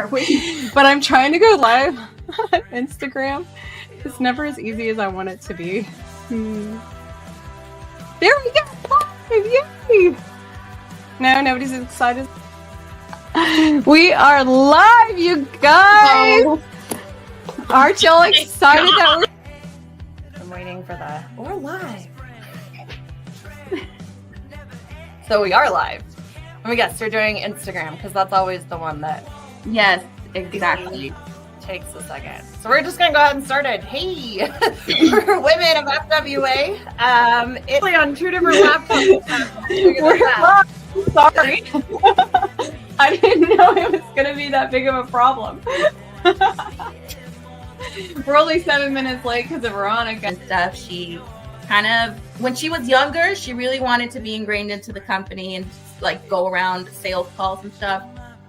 Are we? But I'm trying to go live on Instagram. It's never as easy as I want it to be. There we go! Live! Yay! No, nobody's excited. We are live, you guys! Oh. Aren't y'all excited that we're... I'm waiting for that. We're live. So we are live. And yes, we're doing Instagram because that's always the one that yes, exactly takes a second. So we're just gonna go ahead and start it. Hey, we're Women of FWA. It's on two different laptops. Sorry. I didn't know it was gonna be that big of a problem. We're only 7 minutes late because of Veronica and stuff. She kind of, when she was younger, she really wanted to be ingrained into the company and like go around sales calls and stuff.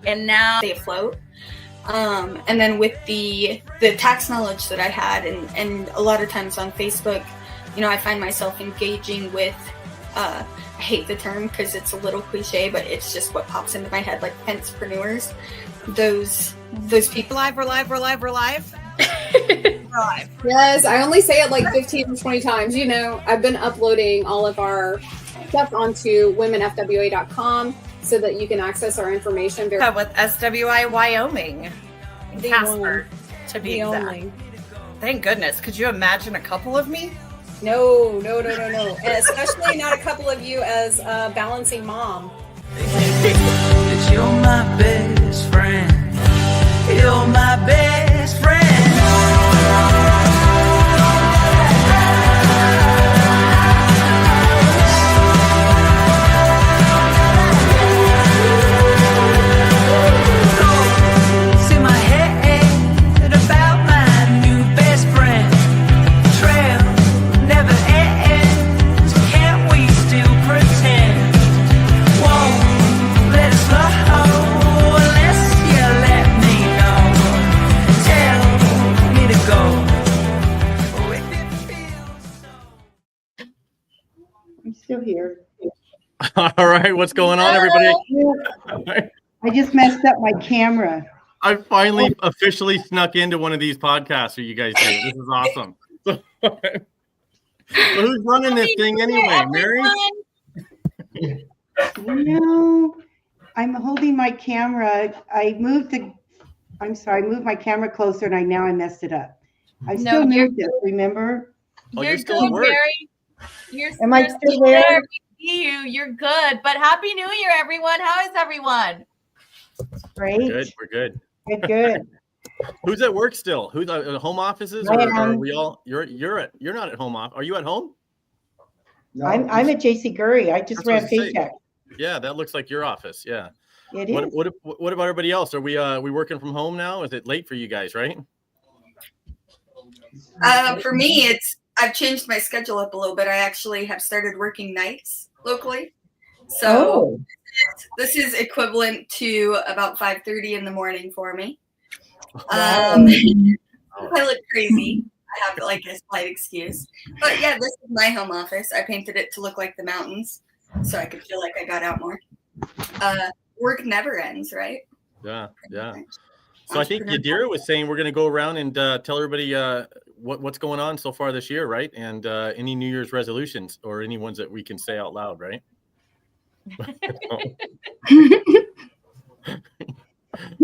And now stay afloat. And then with the tax knowledge that I had, and a lot of times on Facebook, you know, I find myself engaging with, I hate the term because it's a little cliche, but it's just what pops into my head, like fencepreneurs. Those people. We're live. Yes, I only say it like 15 or 20 times. You know, I've been uploading all of our stuff onto womenfwa.com so that you can access our information. With SWI Wyoming, Casper, to be exact. Thank goodness. Could you imagine a couple of me? No. And especially not a couple of you as a balancing mom. You're my best friend. You're my best friend. Here. All right, what's going on, everybody? I just messed up my camera. I finally officially snuck into one of these podcasts that you guys do. This is awesome. So who's running this thing anyway, Mary? No, I'm holding my camera. I moved my camera closer, and now I messed it up. I still moved it. Remember? You're good, Mary. Am I still there? You're good. But Happy New Year, everyone. How is everyone? Great. We're good. Good. Who's at work still? Who's at home offices? Or are we all? You're not at home office. Are you at home? No, I'm at JC Gurry. I just ran paycheck. Yeah, that looks like your office. Yeah. It is. What about everybody else? Are we working from home now? Is it late for you guys? Right. For me, I've changed my schedule up a little bit. I actually have started working nights locally. So this is equivalent to about 5:30 in the morning for me. I look crazy. I have like a slight excuse. But yeah, this is my home office. I painted it to look like the mountains so I could feel like I got out more. Work never ends, right? Yeah. So I think Yadira was saying we're going to go around and tell everybody what's going on so far this year, right? And any New Year's resolutions or any ones that we can say out loud, right?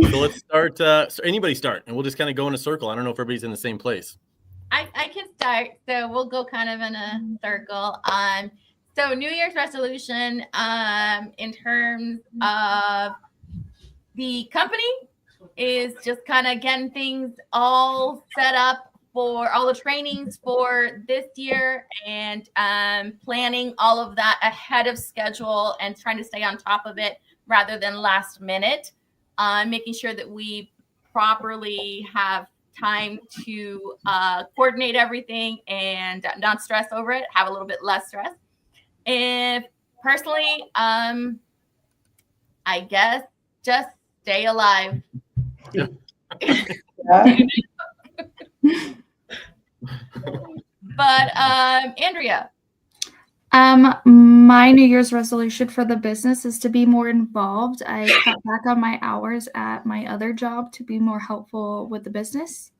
So let's start. So anybody start, and we'll just kind of go in a circle. I don't know if everybody's in the same place. I can start. So we'll go kind of in a circle. So New Year's resolution in terms of the company is just kind of getting things all set up for all the trainings for this year and planning all of that ahead of schedule and trying to stay on top of it rather than last minute, making sure that we properly have time to coordinate everything and not stress over it, have a little bit less stress. And personally, I guess just stay alive. Yeah. But Andrea. My New Year's resolution for the business is to be more involved. I cut back on my hours at my other job to be more helpful with the business.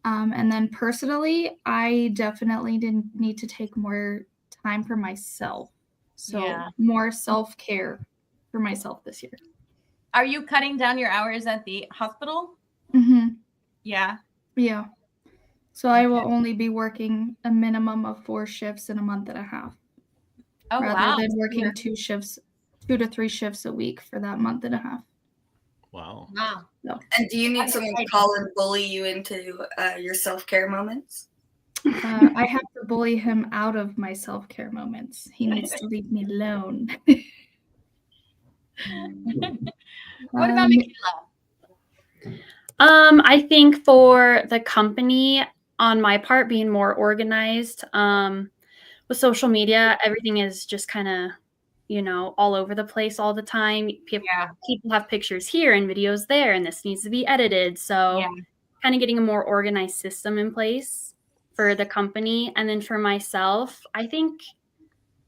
And then personally, I definitely didn't need to take more time for myself. So more self-care for myself this year. Are you cutting down your hours at the hospital? Mm-hmm. Yeah. Yeah. So I will only be working a minimum of 4 shifts in a month and a half. Oh, rather than working 2 to 3 shifts a week for that month and a half. Wow. No. And do you need someone to call and bully you into your self-care moments? I have to bully him out of my self-care moments. He needs to leave me alone. What about Michaela? I think for the company, on my part, being more organized, with social media, everything is just kind of, all over the place all the time. People have pictures here and videos there, and this needs to be edited. So kind of getting a more organized system in place for the company. And then for myself, I think,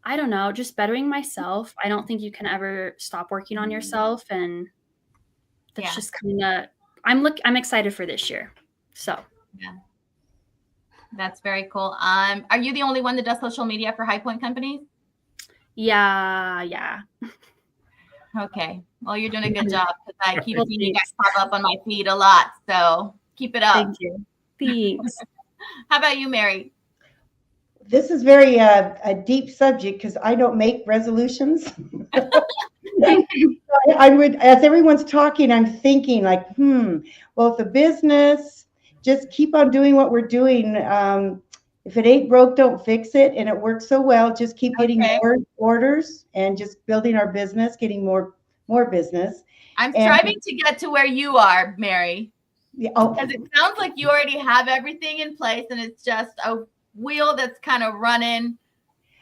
I don't know, just bettering myself. I don't think you can ever stop working on yourself. And that's just kind of, I'm excited for this year. So that's very cool. Are you the only one that does social media for High Point Companies? Yeah. Okay. Well, you're doing a good job because I keep seeing you guys pop up on my feed a lot. So keep it up. Thank you. Thanks. How about you, Mary? This is very a deep subject because I don't make resolutions. I would, as everyone's talking, I'm thinking like, well, if the business, just keep on doing what we're doing. If it ain't broke, don't fix it. And it works so well. Just keep getting more orders and just building our business, getting more business. I'm striving to get to where you are, Mary. Because it sounds like you already have everything in place and it's just a wheel that's kind of running.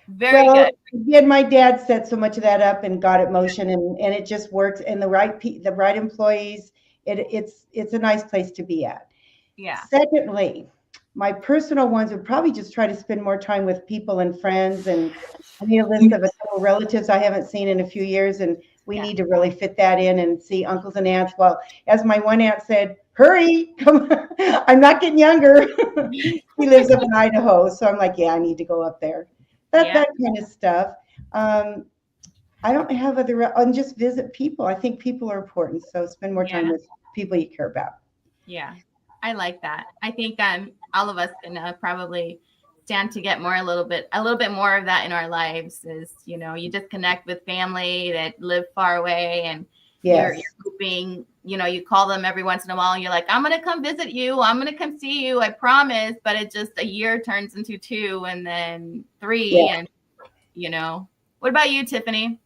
Very good. Again, my dad set so much of that up and got it motion, and it just works. And the right employees, it's a nice place to be at. Yeah. Secondly, my personal ones would probably just try to spend more time with people and friends. And I need a list of a couple relatives I haven't seen in a few years, and we need to really fit that in and see uncles and aunts. Well, as my one aunt said, hurry, come on. I'm not getting younger. He lives up in Idaho, so I'm like, yeah, I need to go up there. That kind of stuff. I don't have and just visit people. I think people are important, so spend more time with people you care about. Yeah, I like that. I think all of us can probably stand to get a little bit more of that in our lives. Is you just connect with family that live far away, and you're hoping you call them every once in a while, and you're like, I'm gonna come visit you, I'm gonna come see you, I promise. But it just a year turns into 2 and then 3, and What about you, Tiffany?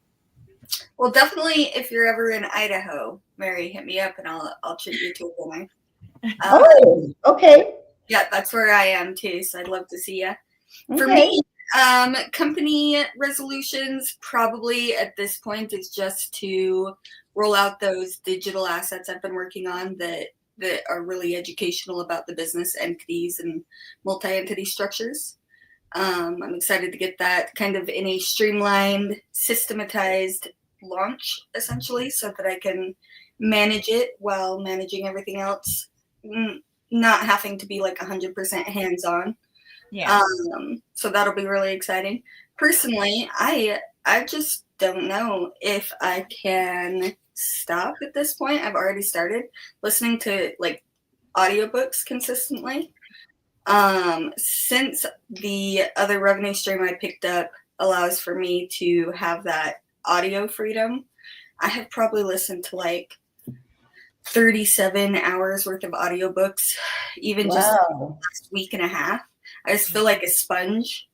Well, definitely, if you're ever in Idaho, Mary, hit me up and I'll treat you to a dinner. Okay. Yeah, that's where I am too, so I'd love to see you. For me, company resolutions probably at this point is just to roll out those digital assets I've been working on that are really educational about the business entities and multi-entity structures. I'm excited to get that kind of in a streamlined, systematized launch, essentially, so that I can manage it while managing everything else, not having to be like 100% hands-on. Yeah. So that'll be really exciting. Personally, I just don't know if I can stop at this point. I've already started listening to like audiobooks consistently. Since the other revenue stream I picked up allows for me to have that audio freedom, I have probably listened to like 37 hours worth of audiobooks, even just the last week and a half. I just feel like a sponge.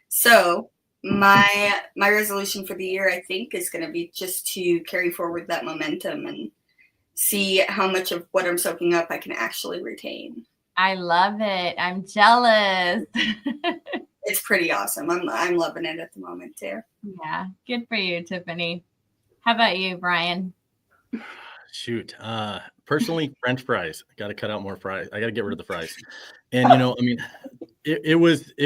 So my resolution for the year, I think, is going to be just to carry forward that momentum and see how much of what I'm soaking up I can actually retain. I love it. I'm jealous. It's pretty awesome. I'm loving it at the moment too. Yeah, good for you, Tiffany. How about you, Brian? Shoot. Personally, French fries. I got to cut out more fries. I got to get rid of the fries. And, I mean, it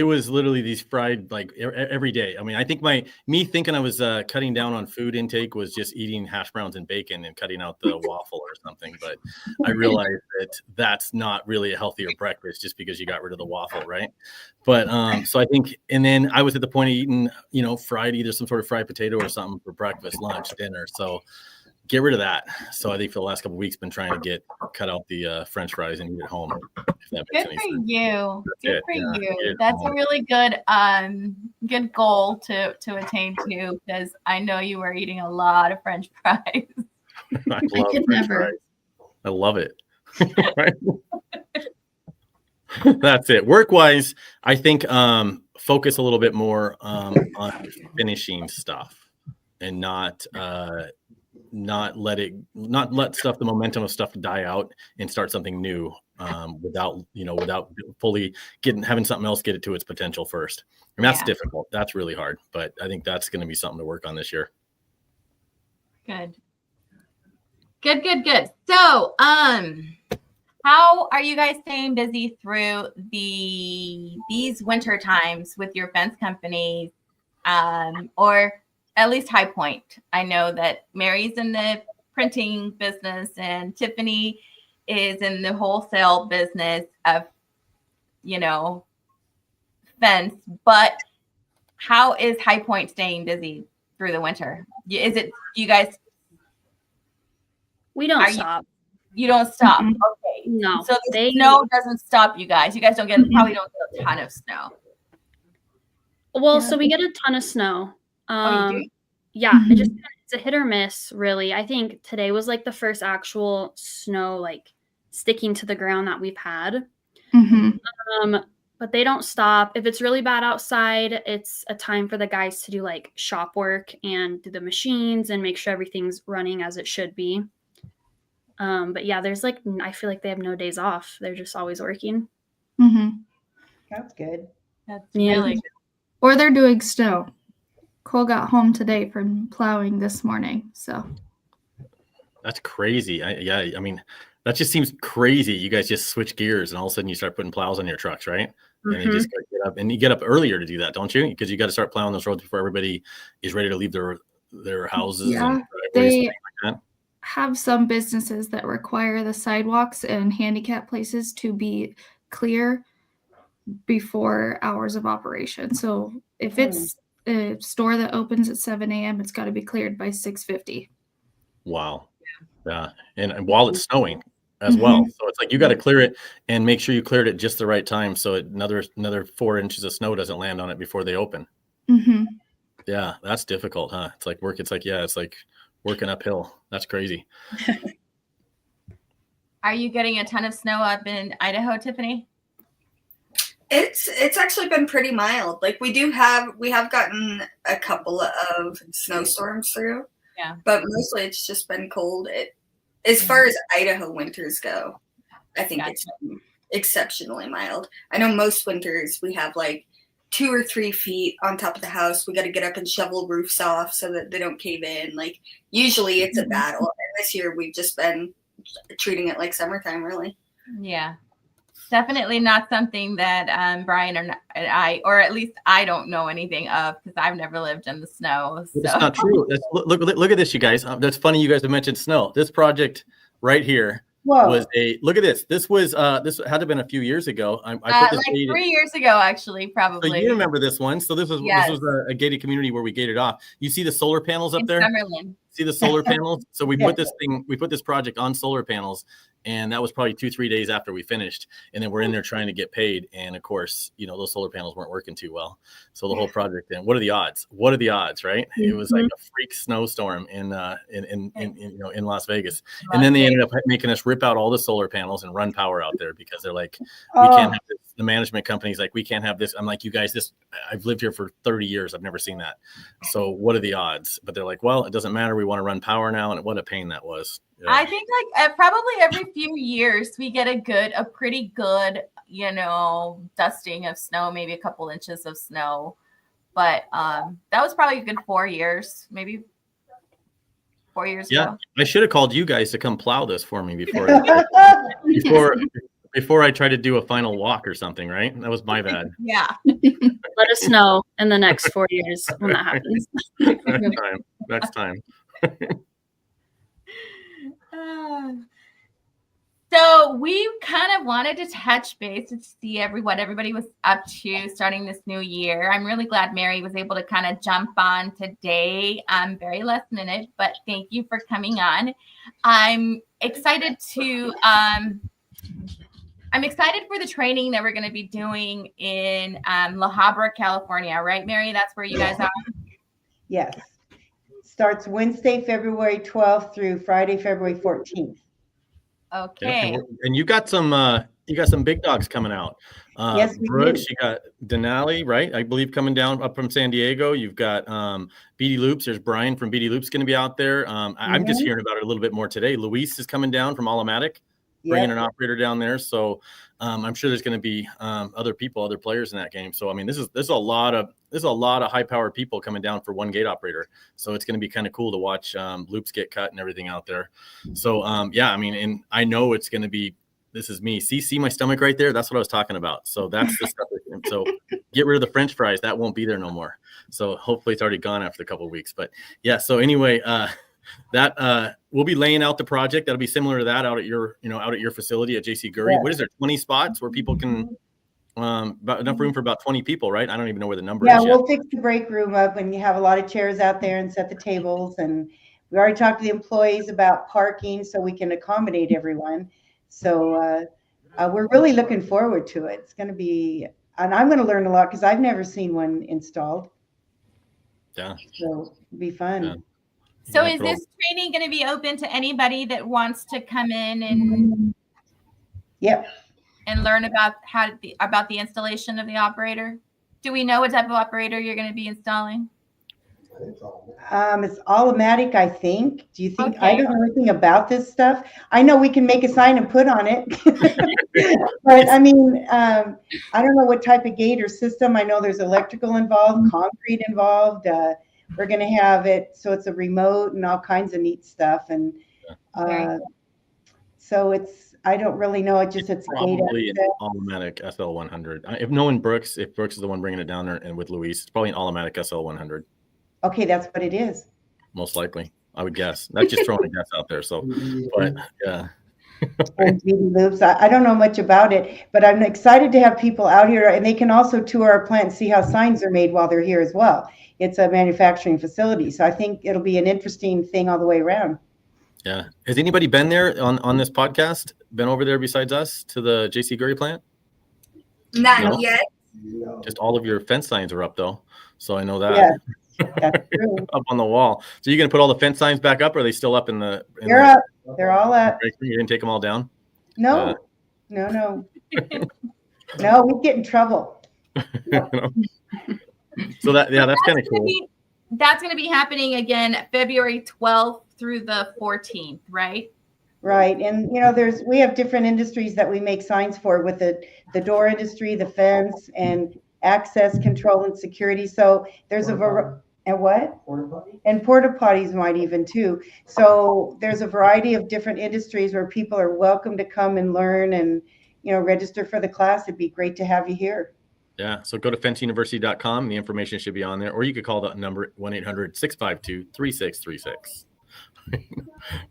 was literally these fried like every day. I mean, I think me thinking I was cutting down on food intake was just eating hash browns and bacon and cutting out the waffle or something. But I realized that that's not really a healthier breakfast just because you got rid of the waffle, right? But so I think, and then I was at the point of eating, fried, either some sort of fried potato or something for breakfast, lunch, dinner. So get rid of that. So I think for the last couple of weeks, been trying to cut out the French fries and eat at home. If that makes Good any for sense. you. Good for Yeah, you. That's a really good goal to attain to, because I know you were eating a lot of French fries. I love could French never. fries. I love it. Right? That's it. Work-wise, I think focus a little bit more on finishing stuff and not let the momentum of stuff die out and start something new without fully having something else get it to its potential first. And that's difficult. That's really hard. But I think that's going to be something to work on this year. Good. So, how are you guys staying busy through these winter times with your fence companies, or at least High Point? I know that Mary's in the printing business and Tiffany is in the wholesale business of, fence. But how is High Point staying busy through the winter? You guys? We don't stop. You don't stop. Mm-mm. Okay. No. So the snow doesn't stop you guys. You guys probably don't get a ton of snow. Well, so we get a ton of snow. You do? Yeah, it's a hit or miss, really. I think today was like the first actual snow like sticking to the ground that we've had. But they don't stop. If it's really bad outside, it's a time for the guys to do like shop work and do the machines and make sure everything's running as it should be. But yeah, there's I feel like they have no days off. They're just always working. That's good. That's really good. Or they're doing snow. Cole got home today from plowing this morning. So that's crazy. I mean, that just seems crazy. You guys just switch gears and all of a sudden you start putting plows on your trucks, right? And you just gotta get up, and you get up earlier to do that, don't you? Because you got to start plowing those roads before everybody is ready to leave their houses. Yeah, and they like that. have some businesses that require the sidewalks and handicap places to be clear before hours of operation. So if it's a store that opens at 7 a.m., it's got to be cleared by 6:50. Wow. Yeah. And while it's snowing as well. So it's like you got to clear it and make sure you cleared it just the right time so another 4 inches of snow doesn't land on it before they open. Yeah, that's difficult, huh? It's like working uphill. That's crazy. Are you getting a ton of snow up in Idaho, Tiffany? It's actually been pretty mild. Like we have gotten a couple of snowstorms through. Yeah. But mostly it's just been cold. As far as Idaho winters go, I think it's been exceptionally mild. I know most winters we have like 2 or 3 feet on top of the house. We got to get up and shovel roofs off so that they don't cave in. Like usually it's a battle. And this year we've just been treating it like summertime, really. Yeah. Definitely not something that Brian and I, or at least I don't know anything of, because I've never lived in the snow. So. That's not true. Look at this, you guys. That's funny. You guys have mentioned snow. This project right here was look at this. This was this had to have been a few years ago. I put this like 3 years ago, actually, probably. So you remember this one? So this was a gated community where we gated off. You see the solar panels up there? Summerlin. See the solar panels? So we put this project on solar panels, and that was probably 2-3 days after we finished. And then we're in there trying to get paid, and of course, those solar panels weren't working too well. So the whole project. And what are the odds? What are the odds, right? It was like a freak snowstorm in Las Vegas, and then they ended up making us rip out all the solar panels and run power out there because they're like, we can't have this. The management company's like, we can't have this. I'm like, you guys, I've lived here for 30 years. I've never seen that. So what are the odds? But they're like, well, it doesn't matter. We want to run power now. And what a pain that was. Yeah. I think probably every few years we get a pretty good, dusting of snow, maybe a couple inches of snow. But that was probably a good 4 years, maybe 4 years ago. I should have called you guys to come plow this for me before before I try to do a final walk or something, right? That was my bad. Yeah. Let us know in the next 4 years when that happens. Next time. So we kind of wanted to touch base to see what everybody was up to starting this new year. I'm really glad Mary was able to kind of jump on today, very last minute, but thank you for coming on. I'm excited for the training that we're going to be doing in La Habra, California, right, Mary? That's where you guys are? Yes. Starts Wednesday, February 12th through Friday, February 14th. Okay. Yeah, and you got some big dogs coming out. Yes, we Brooks, do. you got Denali, right? I believe coming down up from San Diego. You've got BD Loops. There's Brian from BD Loops going to be out there. I'm just hearing about it a little bit more today. Luis is coming down from Automatic, bringing an operator down there. So I'm sure there's going to be other players in that game. So I mean, this is a lot of high powered people coming down for one gate operator. So it's going to be kind of cool to watch loops get cut and everything out there. So yeah, I mean, and I know it's going to be. This is me. See my stomach right there? That's what I was talking about. So that's the stuff. So get rid of the French fries. That won't be there no more. So hopefully it's already gone after a couple of weeks. But yeah. So anyway, that we'll be laying out the project. That'll be similar to that out at your facility at JC Gurry. What is there? 20 spots where people can about enough room for about 20 people, right? I don't even know where the number is yet. We'll fix the break room up and you have a lot of chairs out there and set the tables. And we already talked to the employees about parking so we can accommodate everyone. So we're really looking forward to it. It's going to be, and I'm going to learn a lot because I've never seen one installed. Yeah. So it'll be fun. Yeah. So is this training going to be open to anybody that wants to come in and and learn about about the installation of the operator? Do we know what type of operator you're going to be installing? It's automatic, I think. Do you think? Okay. I don't know anything about this stuff. I know we can make a sign and put on it, but I mean, I don't know what type of gate or system. I know there's electrical involved, concrete involved. We're going to have it so it's a remote and all kinds of neat stuff. And so I don't really know. It's probably an automatic SL100. If Brooks is the one bringing it down there, and with Luis, it's probably an automatic SL100. Okay, that's what it is. Most likely, I would guess. Not just throwing a guess out there. So, but yeah. Loops. I don't know much about it, but I'm excited to have people out here, and they can also tour our plant and see how signs are made while they're here as well. It's a manufacturing facility, so I think it'll be an interesting thing all the way around. Yeah. Has anybody been there on this podcast? Been over there besides us to the JC Gurry plant? Not yet. Just all of your fence signs are up though, so I know that. Yeah. That's true. Up on the wall. So you're gonna put all the fence signs back up, or are they still up in the? They're up. They're all up. You're gonna take them all down? No, no. No, we get in trouble. So that's kind of cool. That's gonna be happening again February 12th through the 14th, right? Right, and we have different industries that we make signs for, with the door industry, the fence, and access control and security. So there's and what? Porta potties? And porta potties might even too. So there's a variety of different industries where people are welcome to come and learn and, register for the class. It'd be great to have you here. Yeah. So go to fenceuniversity.com. The information should be on there, or you could call the number 1-800-652-3636.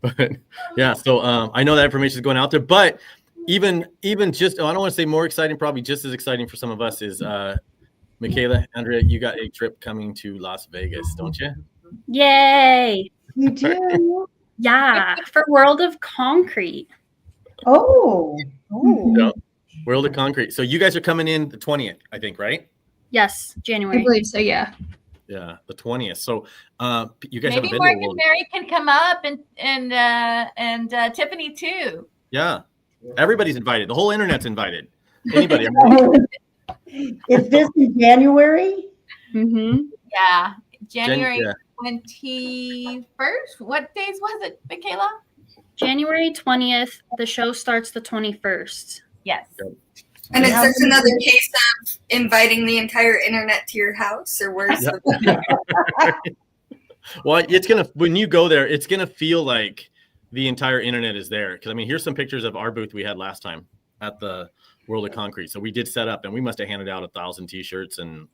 But yeah, so I know that information is going out there, but even just, I don't want to say more exciting, probably just as exciting for some of us is Michaela, Andrea, you got a trip coming to Las Vegas, don't you? Yay! You do? Yeah, for World of Concrete. Oh. Yeah, World of Concrete. So you guys are coming in the 20th, I think, right? Yes, January. I believe so, yeah. Yeah, the 20th. So you guys maybe haven't been Mark to and Mary can come up and Tiffany too. Yeah. Everybody's invited. The whole internet's invited. Anybody. Is this in January? Mm-hmm. Yeah. January 21st. What days was it, Michaela? January 20th. The show starts the 21st. Yes. And is this another case of inviting the entire internet to your house, or where's the Well, when you go there, it's gonna feel like the entire internet is there. Because I mean, here's some pictures of our booth we had last time. at the World of Concrete. So we did set up, and we must have handed out 1,000 t-shirts. And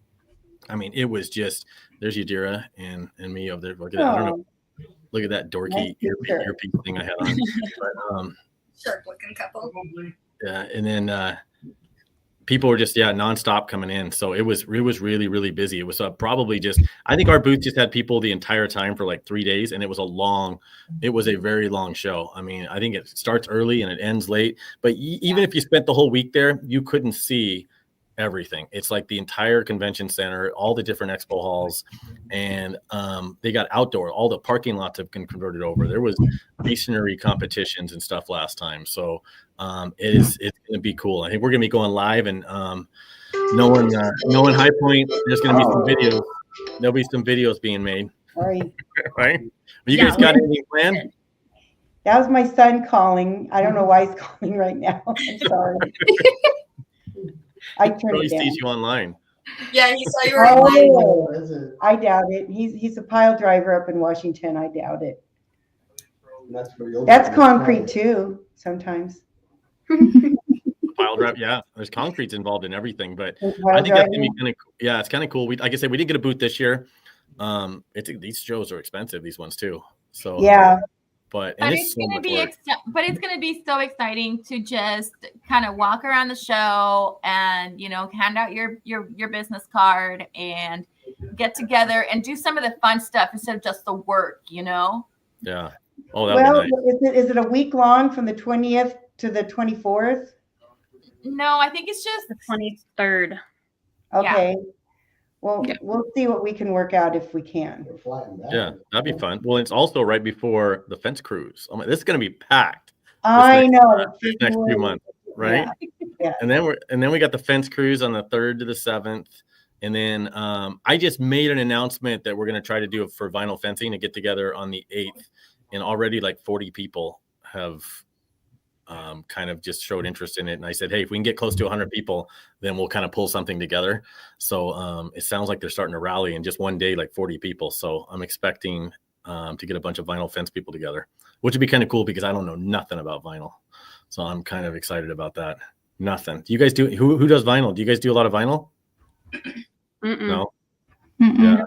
I mean, it was just, there's Yadira and me over there. Look at that. I don't know. Look at that dorky earpiece thing I had on. But, sharp looking couple. Yeah. And then people were just, nonstop coming in. So it was really, really busy. It was probably just, I think our booth just had people the entire time for like 3 days. And it was a very long show. I mean, I think it starts early and it ends late, but even if you spent the whole week there, you couldn't see everything. It's like the entire convention center, all the different expo halls, and they got outdoor. All the parking lots have been converted over. There was masonry competitions and stuff last time, so it's going to be cool. I think we're going to be going live, and knowing High Point, there's going to be some videos. There'll be some videos being made. Sorry. Right? You guys got anything planned? That was my son calling. I don't know why he's calling right now. I'm sorry. I turned it down. Sees you online. Yeah, he saw you were online. I doubt it. He's a pile driver up in Washington. I doubt it. That's concrete too, sometimes. Pile drive, yeah. There's concrete's involved in everything, but I think that's gonna be kind of cool. Yeah, it's kind of cool. Like I said, we did get a booth this year. These shows are expensive. These ones too. So yeah. But it's going to be so exciting to just kind of walk around the show and, hand out your business card and get together and do some of the fun stuff instead of just the work, Yeah. Oh, that would be nice. Is it a week long from the 20th to the 24th? No, I think it's just the 23rd. Okay. Yeah. Well, we'll see what we can work out if we can. Yeah, that'd be fun. Well, it's also right before the fence cruise. I mean, this is going to be packed. I know. Next few months, right? Yeah. And then we got the fence cruise on the 3rd to the 7th. And then I just made an announcement that we're going to try to do it for vinyl fencing and get together on the 8th. And already like 40 people have kind of just showed interest in it. And I said, hey, if we can get close to 100 people, then we'll kind of pull something together. So it sounds like they're starting to rally in just one day, like 40 people. So I'm expecting to get a bunch of vinyl fence people together, which would be kind of cool because I don't know nothing about vinyl. So I'm kind of excited about that. Nothing. Do you guys do, who does vinyl? Do you guys do a lot of vinyl? No? Yeah.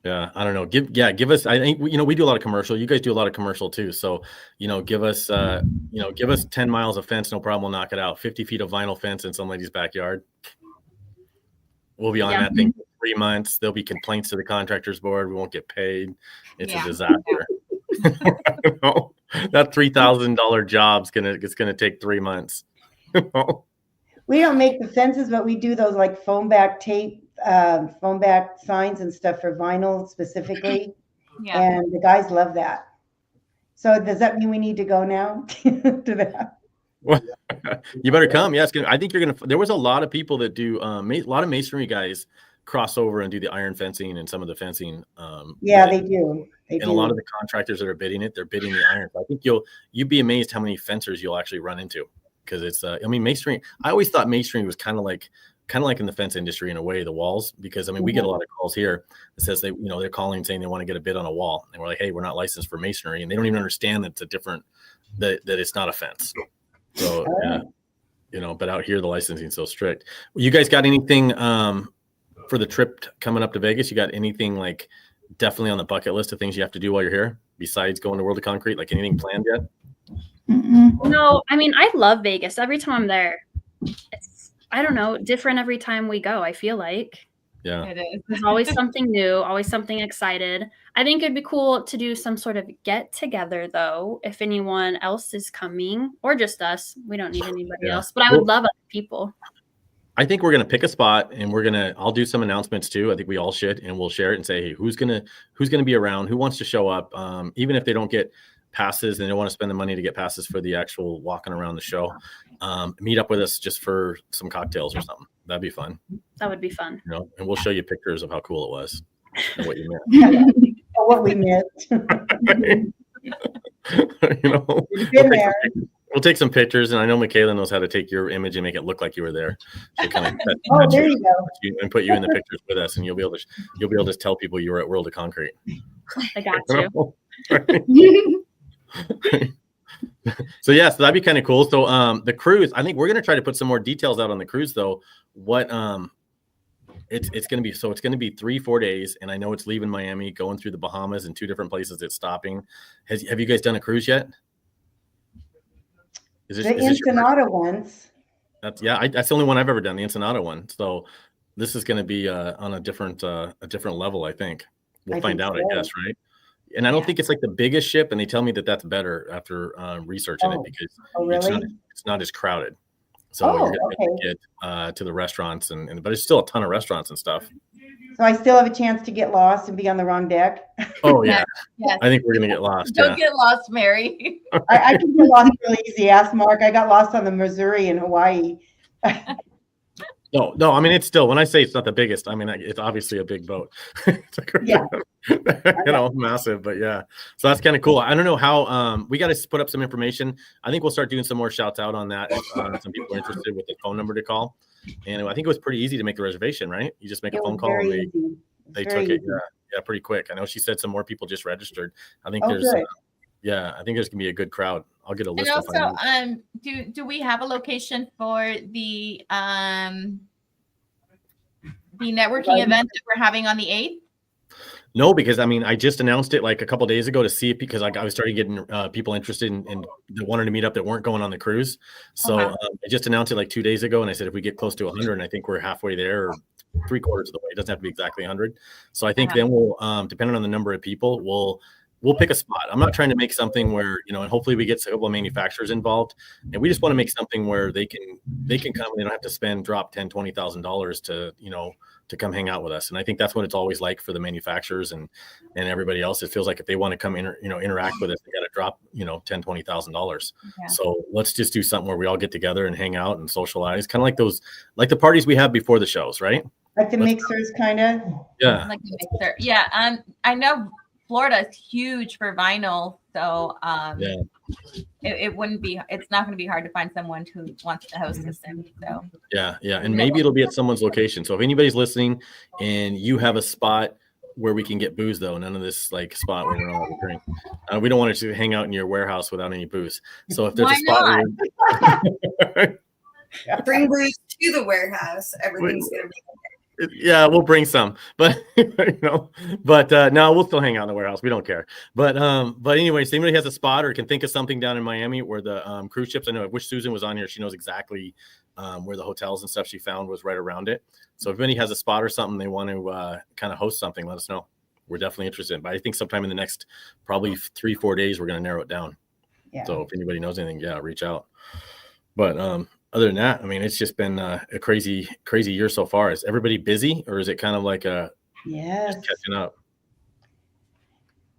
Yeah, I don't know. Give us. I think we do a lot of commercial. You guys do a lot of commercial too. So give us 10 miles of fence, no problem. We'll knock it out. 50 feet of vinyl fence in some lady's backyard. We'll be on that thing for 3 months. There'll be complaints to the contractors board. We won't get paid. It's a disaster. That $3,000 job's gonna take 3 months. We don't make the fences, but we do those like foam back tape. Foam back signs and stuff for vinyl specifically. And the guys love that. So does that mean we need to go now to that? Well, you better come. Yeah, I think you're there was a lot of people that do a lot of masonry guys cross over and do the iron fencing and some of the fencing. They do. A lot of the contractors that are bidding it, they're bidding the iron. So I think you'd be amazed how many fencers you'll actually run into, because it's masonry. I always thought masonry was kind of like in the fence industry in a way, the walls, because we get a lot of calls here that says they're calling saying they want to get a bid on a wall, and we're like, hey, we're not licensed for masonry, and they don't even understand that it's a different that it's not a fence. So but out here the licensing is so strict. You guys got anything for the trip coming up to Vegas? You got anything like definitely on the bucket list of things you have to do while you're here besides going to World of Concrete? Like anything planned yet? No, I love Vegas. Every time I'm there, it's, I don't know, different every time we go, I feel like. Yeah. It is. There's always something new, always something excited. I think it'd be cool to do some sort of get together though, if anyone else is coming, or just us. We don't need anybody else, but I would love other people. I think we're going to pick a spot, and I'll do some announcements too. I think we all should, and we'll share it and say, hey, who's going to be around, who wants to show up. Even if they don't get passes and they don't want to spend the money to get passes for the actual walking around the show, meet up with us just for some cocktails or something. That'd be fun. That would be fun. And we'll show you pictures of how cool it was and what you missed. What we missed. We'll take some pictures, and I know Michaela knows how to take your image and make it look like you were there. So there you go. And put you in the pictures with us, and you'll be able to tell people you were at World of Concrete. I got you. So yeah, so that'd be kind of cool. So the cruise, I think we're gonna try to put some more details out on the cruise though. What it's gonna be, so it's gonna be 3-4 days, and I know it's leaving Miami, going through the Bahamas and 2 different places it's stopping. Have you guys done a cruise yet? The Ensenada ones. That's the only one I've ever done, the Ensenada one. So this is gonna be on a different level, I think. We'll find out, I guess, right? And I don't think it's like the biggest ship, and they tell me that that's better after researching it, because it's not as crowded. So you're gonna get to the restaurants, but it's still a ton of restaurants and stuff. So I still have a chance to get lost and be on the wrong deck. Oh yeah, yes. I think we're gonna get lost. Don't get lost, Mary. I can get lost really easy. Ask Mark. I got lost on the Missouri in Hawaii. No. I mean, it's still, when I say it's not the biggest, I mean, it's obviously a big boat. Yeah. Massive, but yeah. So that's kind of cool. I don't know how, we got to put up some information. I think we'll start doing some more shouts out on that. If some people are interested with the phone number to call. And I think it was pretty easy to make the reservation, right? You just make a phone call and they took it. Yeah, pretty quick. I know she said some more people just registered. I think I think there's gonna be a good crowd. I'll get a list. And also, do we have a location for the networking event that we're having on the 8th? No, because I mean, I just announced it like a couple of days ago to see it, because I was starting getting people interested in that wanted to meet up that weren't going on the cruise. So I just announced it like 2 days ago, and I said if we get close to 100, and I think we're halfway there, or 3/4 of the way. It doesn't have to be exactly 100. So I think then we'll, depending on the number of people, we'll pick a spot. I'm not trying to make something where, and hopefully we get a couple of manufacturers involved, and we just want to make something where they can come and they don't have to drop $10,000, $20,000 to come hang out with us. And I think that's what it's always like for the manufacturers and everybody else. It feels like if they want to come interact with us, they got to drop, $10,000, $20,000. Yeah. So let's just do something where we all get together and hang out and socialize. Kind of like the parties we have before the shows, right? Like the mixers, kind of. Yeah. Like the mixer. Yeah. I know Florida is huge for vinyl, so it's not going to be hard to find someone who wants to host us. So yeah, and maybe it'll be at someone's location. So if anybody's listening and you have a spot where we can get booze, though, none of this like spot where we're all having a drink. We don't want to hang out in your warehouse without any booze. So if there's a spot where bring booze to the warehouse, everything's gonna be okay. Yeah, we'll bring some, but no, we'll still hang out in the warehouse. We don't care. But anyway, so anybody has a spot or can think of something down in Miami where the cruise ships, I wish Susan was on here. She knows exactly where the hotels and stuff she found was right around it. So if anybody has a spot or something they want to kind of host something, let us know. We're definitely interested. But I think sometime in the next probably 3-4 days, we're going to narrow it down. Yeah. So if anybody knows anything, reach out. But other than that, I mean, it's just been a crazy year so far. Is everybody busy, or is it kind of like just catching up?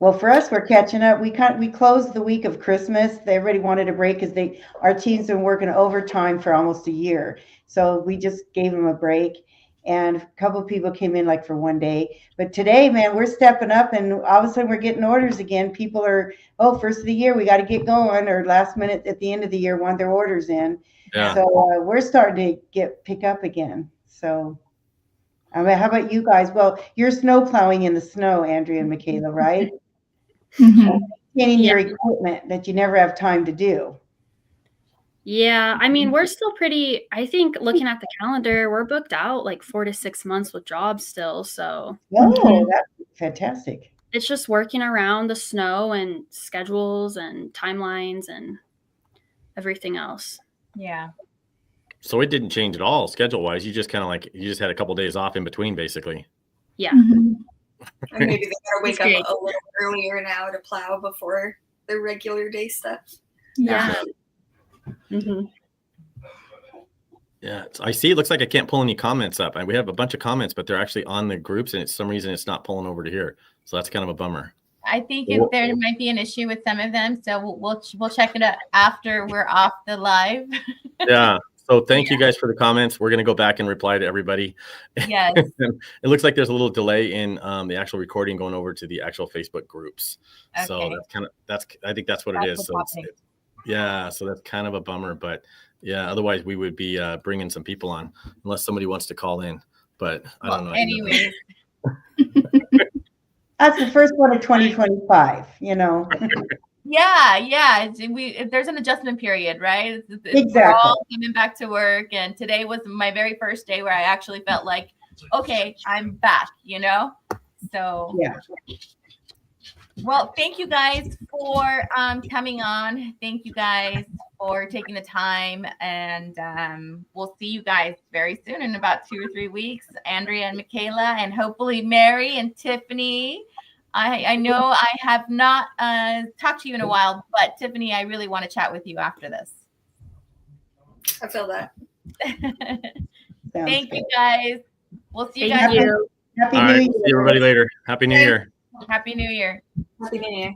Well, for us, we're catching up. We closed the week of Christmas. Everybody wanted a break because our team's been working overtime for almost a year. So we just gave them a break. And a couple of people came in like for one day. But today, man, we're stepping up, and all of a sudden we're getting orders again. People are, first of the year, we got to get going, or last minute at the end of the year want their orders in. Yeah. So we're starting to pick up again. So, how about you guys? Well, you're snow plowing in the snow, Andrea and Michaela, right? Mm-hmm. Maintaining your equipment that you never have time to do. Yeah, I mean, we're still pretty, I think looking at the calendar, we're booked out like 4 to 6 months with jobs still. So that's fantastic. It's just working around the snow and schedules and timelines and everything else. Yeah. So it didn't change at all schedule wise. You just kind of you just had a couple of days off in between, basically. Yeah. Mm-hmm. And maybe they gotta wake up a little earlier now to plow before their regular day stuff. Yeah. Mm-hmm. Yeah, I see. It looks like I can't pull any comments up. We have a bunch of comments, but they're actually on the groups, and for some reason it's not pulling over to here. So that's kind of a bummer. I think there might be an issue with some of them, so we'll check it out after we're off the live. Yeah. So thank you guys for the comments. We're going to go back and reply to everybody. Yes. It looks like there's a little delay in the actual recording going over to the actual Facebook groups. Okay. So I think that's what it is. So so that's kind of a bummer, but yeah, otherwise we would be bringing some people on unless somebody wants to call in, but I don't know. Anyways. That's the first one of 2025, Yeah. There's an adjustment period, right? Exactly. We're all coming back to work, and today was my very first day where I actually felt like, okay, I'm back. So Yeah. Well, thank you guys for coming on. Thank you guys for taking the time, and we'll see you guys very soon in about 2 or 3 weeks. Andrea and Michaela, and hopefully Mary and Tiffany. I know I have not talked to you in a while, but Tiffany, I really want to chat with you after this. I feel that. Thank you guys. We'll see you Thank guys. you. Happy All New right. Year. See everybody later. Happy New Year. Happy New Year. Happy New Year.